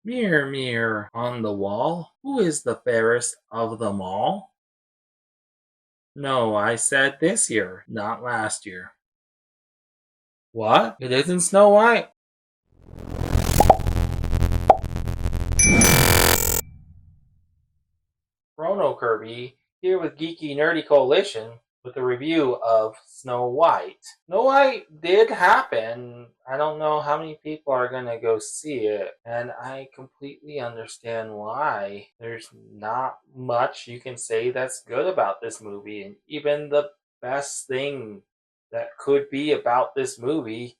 Mirror, mirror on the wall, who is the fairest of them all? No, I said this year, not last year. What? It isn't Snow White? CronoKirby here with Geeky Nerdy Coalition with a review of Snow White. Snow White did happen. I don't know how many people are going to go see it, and I completely understand why. There's not much you can say that's good about this movie, and even the best thing that could be about this movie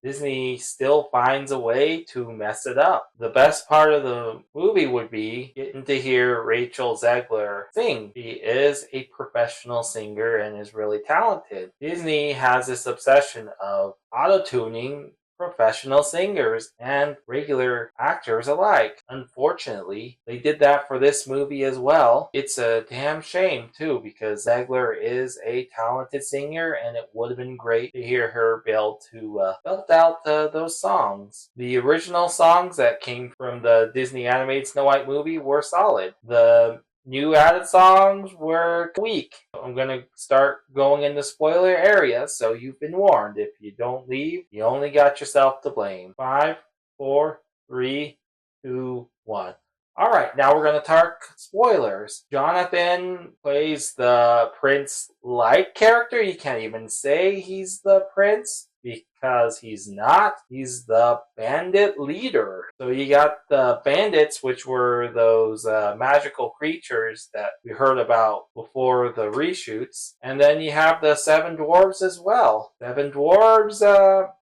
Disney still finds a way to mess it up. The best part of the movie would be getting to hear Rachel Zegler sing. She is a professional singer and is really talented. Disney has this obsession of auto-tuning professional singers and regular actors alike. Unfortunately, they did that for this movie as well. It's a damn shame too, because Zegler is a talented singer and it would have been great to hear her be able to belt out those songs. The original songs that came from the Disney animated Snow White movie were solid. The new added songs were weak. I'm going to start going into spoiler area, so you've been warned. If you don't leave, you only got yourself to blame. 5, 4, 3, 2, 1. Alright, now we're going to talk spoilers. Jonathan plays the prince-like character. You can't even say he's the prince, because he's not. He's the bandit leader. So you got the bandits, which were those magical creatures that we heard about before the reshoots. And then you have the seven dwarves as well. Seven dwarves,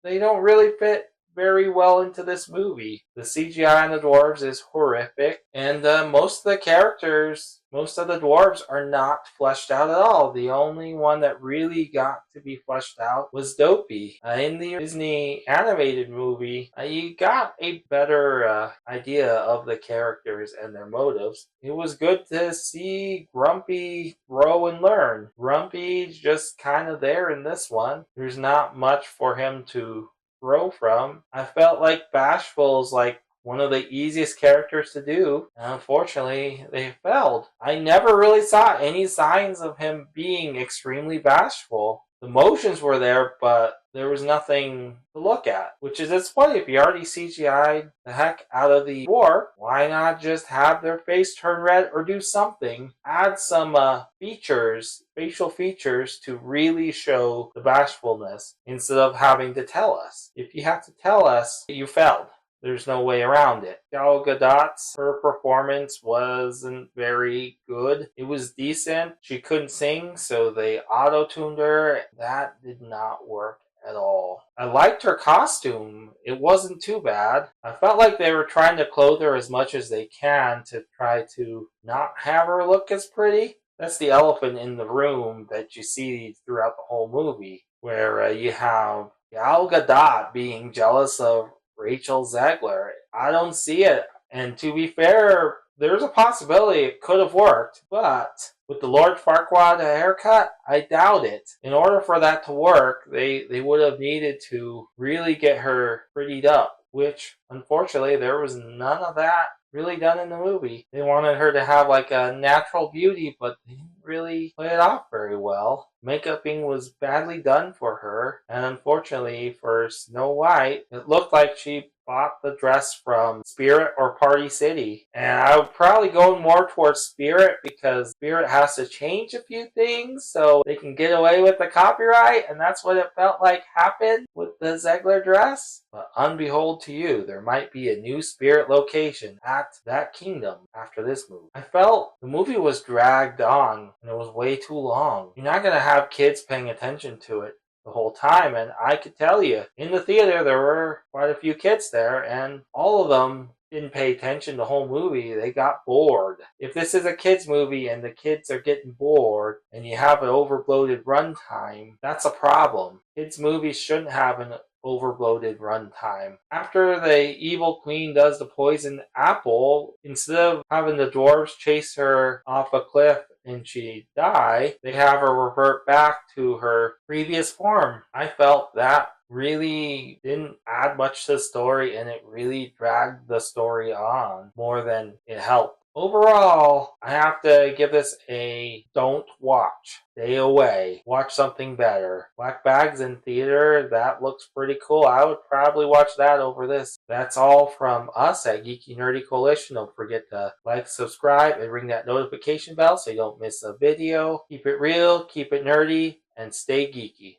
they don't really fit very well into this movie. The CGI on the dwarves is horrific, and most of the characters, most of the dwarves are not fleshed out at all. The only one that really got to be fleshed out was Dopey. In the Disney animated movie, you got a better idea of the characters and their motives. It was good to see Grumpy grow and learn. Grumpy's just kind of there in this one. There's not much for him to grow from. I felt like Bashful's like one of the easiest characters to do, and unfortunately they failed. I never really saw any signs of him being extremely bashful. The motions were there, but there was nothing to look at, which is disappointing. If you already CGI'd the heck out of the dwarf, why not just have their face turn red or do something? Add some features, facial features to really show the bashfulness instead of having to tell us. If you have to tell us, you failed. There's no way around it. Gal Gadot's, her performance wasn't very good. It was decent. She couldn't sing, so they auto-tuned her. That did not work at all. I liked her costume. It wasn't too bad. I felt like they were trying to clothe her as much as they can to try to not have her look as pretty. That's the elephant in the room that you see throughout the whole movie, where you have Gal Gadot being jealous of Rachel Zegler. I don't see it. And to be fair, there's a possibility it could have worked, but with the Lord Farquaad haircut, I doubt it. In order for that to work, they would have needed to really get her prettied up, which unfortunately there was none of that really done in the movie. They wanted her to have like a natural beauty, but they didn't really play it off very well. Makeuping was badly done for her, and unfortunately for Snow White, it looked like she bought the dress from Spirit or Party City. And I would probably go more towards Spirit, because Spirit has to change a few things so they can get away with the copyright, and that's what it felt like happened with the Zegler dress. But unbehold to you, there might be a new Spirit location at that kingdom after this movie. I felt the movie was dragged on and it was way too long. You're not going to have kids paying attention to it the whole time, and I could tell you, in the theater there were quite a few kids there, and all of them didn't pay attention the whole movie. They got bored. If this is a kids movie and the kids are getting bored and you have an overbloated runtime, that's a problem. Kids movies shouldn't have an overbloated runtime. After the evil queen does the poison apple, instead of having the dwarves chase her off a cliff and she die, they have her revert back to her previous form. I felt that really didn't add much to the story, and it really dragged the story on more than it helped. Overall, I have to give this a don't watch. Stay away. Watch something better. Black Bags in theater, that looks pretty cool. I would probably watch that over this. That's all from us at Geeky Nerdy Coalition. Don't forget to like, subscribe, and ring that notification bell so you don't miss a video. Keep it real, keep it nerdy, and stay geeky.